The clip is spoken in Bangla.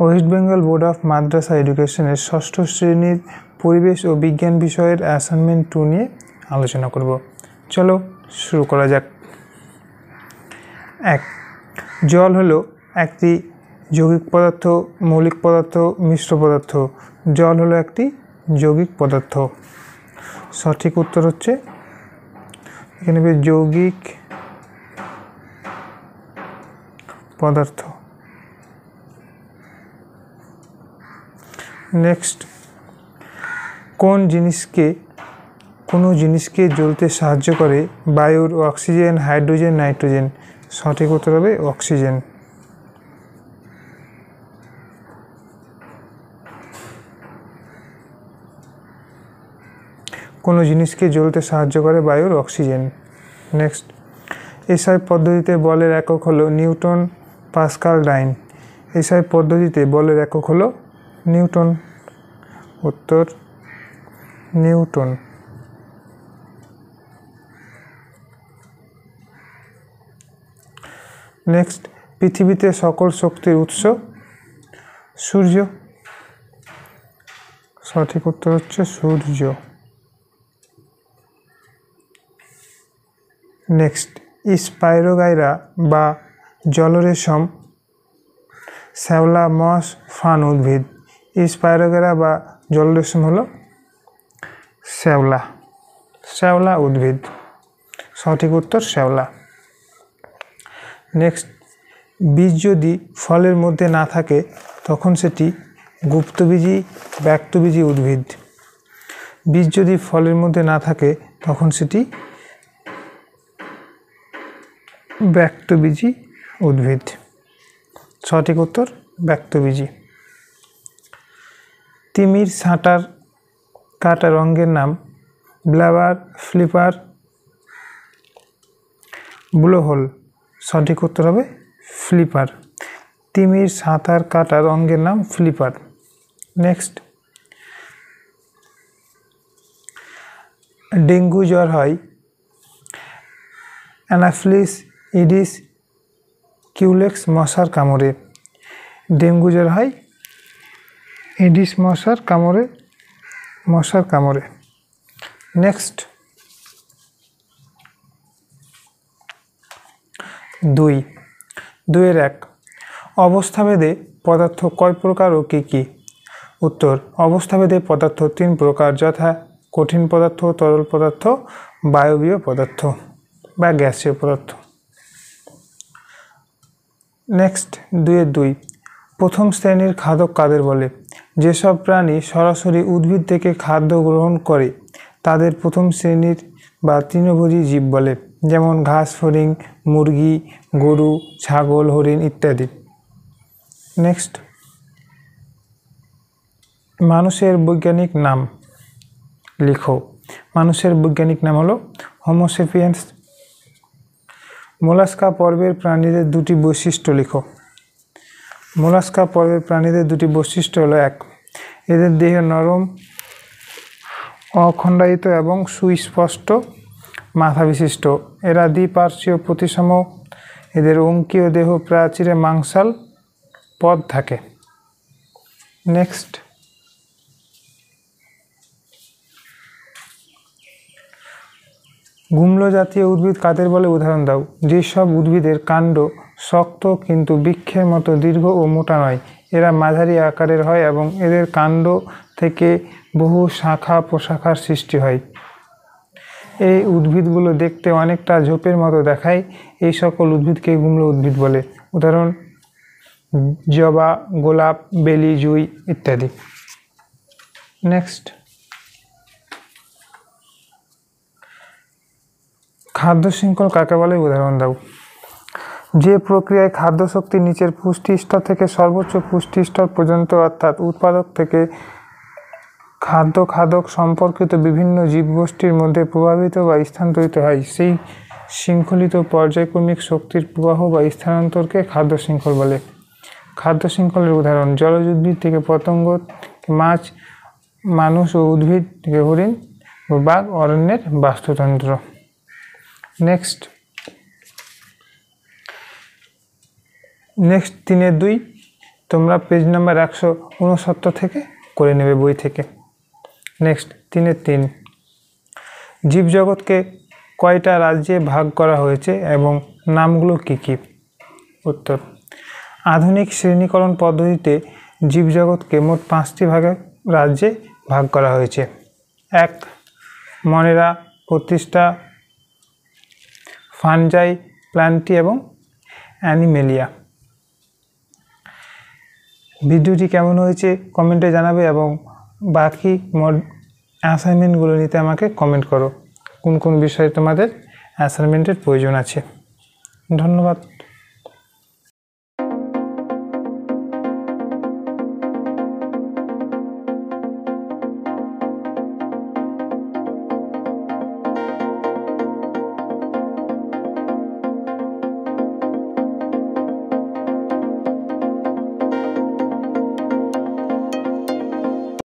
ওয়েস্ট বেঙ্গল বোর্ড অফ মাদ্রাসা এডুকেশনের ষষ্ঠ শ্রেণীর পরিবেশ ও বিজ্ঞান বিষয়ের অ্যাসাইনমেন্ট 2 নিয়ে আলোচনা করব। চলো শুরু করা যাক। 1. জল হলো একটি যৌগিক পদার্থ, মৌলিক পদার্থ, মিশ্র পদার্থ। জল হলো একটি যৌগিক পদার্থ। সঠিক উত্তর হচ্ছে এখানে যৌগিক পদার্থ। নেক্সট, কোনো জিনিসকে জ্বলতে সাহায্য করে বায়ুর অক্সিজেন, হাইড্রোজেন, নাইট্রোজেন। সঠিক উত্তর হবে অক্সিজেন। কোনো জিনিসকে জ্বলতে সাহায্য করে বায়ুর অক্সিজেন। নেক্সট, এসআই পদ্ধতিতে বলের একক হলো নিউটন, পাস্কাল, ডাইন। এসআই পদ্ধতিতে বলের একক হলো নিউটন। উত্তর নিউটন। নেক্সট, পৃথিবীতে সকল শক্তির উৎস সূর্য। সঠিক উত্তর হচ্ছে সূর্য। নেক্সট, স্পাইরোগাইরা বা জলরেশম শ্যাওলা, মস, ফান উদ্ভিদ। স্পাইরোগাইরা বা জলরেশম হলো শ্যাওলা উদ্ভিদ। সঠিক উত্তর শ্যাওলা। নেক্সট, বীজ যদি ফলের মধ্যে না থাকে তখন সেটি গুপ্তবীজী, ব্যক্তবীজী উদ্ভিদ। বীজ যদি ফলের মধ্যে না থাকে তখন সেটি ব্যক্তবীজী উদ্ভিদ। সঠিক উত্তর ব্যক্তবীজী। তিমির ছাঁটার কাটা রঙের নাম ব্লাবার, ফ্লিপার, ব্লোহোল। সঠিক উত্তর হবে ফ্লিপার। তিমির সাঁতার কাটা রঙের নাম ফ্লিপার। নেক্সট, ডেঙ্গু জ্বর হয় অ্যানাফিলিস ইডিস কিউলেক্স মশার কামড়ে। ডেঙ্গু জ্বর হয় ইডিস মশার কামড়ে। নেক্সট, 2.1 অবস্থাভেদে পদার্থ কয় প্রকার ও কী কী? উত্তর, অবস্থাভেদে পদার্থ 3 প্রকার, যথা কঠিন পদার্থ, তরল পদার্থ, বায়বীয় পদার্থ বা গ্যাসীয় পদার্থ। নেক্সট, 2.2 প্রথম শ্রেণীর খাদক কাদের বলে? যেসব প্রাণী সরাসরি উদ্ভিদ থেকে খাদ্য গ্রহণ করে তাদের প্রথম শ্রেণীর বা তৃণভোজী জীব বলে, যেমন ঘাস ফড়িং, মুরগি, গরু, ছাগল, হরিণ ইত্যাদি। নেক্সট, মানুষের বৈজ্ঞানিক নাম লিখো। মানুষের বৈজ্ঞানিক নাম হলো হোমো সেপিয়েন্স। মোলাস্কা পর্বের প্রাণীদের 2টি বৈশিষ্ট্য লিখো। মোলাস্কা পর্বের প্রাণীদের 2টি বৈশিষ্ট্য হলো: 1. এদের দেহ নরম, অখণ্ডায়িত এবং সুস্পষ্ট মাথা বিশিষ্ট। এরা দ্বিপার্শ্বীয় প্রতিসম। এদের অঙ্কীয় দেহ প্রাচীরে মাংসাল পদ থাকে। নেক্সট, গুল্ম জাতীয় উদ্ভিদ কাদের বলে উদাহরণ দাও। যেসব উদ্ভিদের কাণ্ড শক্ত কিন্তু বৃক্ষের মতো দীর্ঘ ও মোটা নয়। এরা মাঝারি আকারের হয় এবং এদের কাণ্ড থেকে বহু শাখা প্রশাখার সৃষ্টি হয়। এই উদ্ভিদগুলো দেখতে অনেকটা ঝোপের মতো দেখায়। এই সকল উদ্ভিদকে গুল্ম উদ্ভিদ বলে। উদাহরণ: জবা, গোলাপ, বেলি, জুঁই ইত্যাদি। নেক্সট, খাদ্য শৃঙ্খল কাকে বলে উদাহরণ দাও। যে প্রক্রিয়ায় খাদ্য শক্তি নিচের পুষ্টি স্তর থেকে সর্বোচ্চ পুষ্টি স্তর পর্যন্ত, অর্থাৎ উৎপাদক থেকে খাদক সম্পর্কিত বিভিন্ন জীবগোষ্ঠীর মধ্যে প্রভাবিত বা স্থানান্তরিত হয়, সেই শৃঙ্খলিত পর্যায়ক্রমিক শক্তির প্রবাহ বা স্থানান্তরকে খাদ্য শৃঙ্খল বলে। খাদ্য শৃঙ্খলের উদাহরণ: জলজ উদ্ভিদ থেকে পতঙ্গ, মাছ, মানুষ ও উদ্ভিদ থেকে হরিণ ও বাঘ, অরণ্যের বাস্তুতন্ত্র। নেক্সট, 3.2 তোমরা পেজ নাম্বার 169 থেকে করে নেবে বই থেকে। নেক্সট 3-3 জীবজগৎকে কয়টা রাজ্যে ভাগ করা হয়েছে এবং নামগুলো কী কী? উত্তর, আধুনিক শ্রেণীকরণ পদ্ধতিতে জীবজগৎকে মোট 5টি রাজ্যে ভাগ করা হয়েছে। 1 মনেরা, প্রতিষ্ঠা, ফানজাই, প্ল্যান্টি এবং অ্যানিমেলিয়া। ভিডিওটি কেমন হয়েছে কমেন্টে জানাবে এবং বাকি অ্যাসাইনমেন্টগুলো নিতে আমাকে কমেন্ট করো কোন কোন বিষয়ে তোমাদের অ্যাসাইনমেন্টের প্রয়োজন আছে। ধন্যবাদ।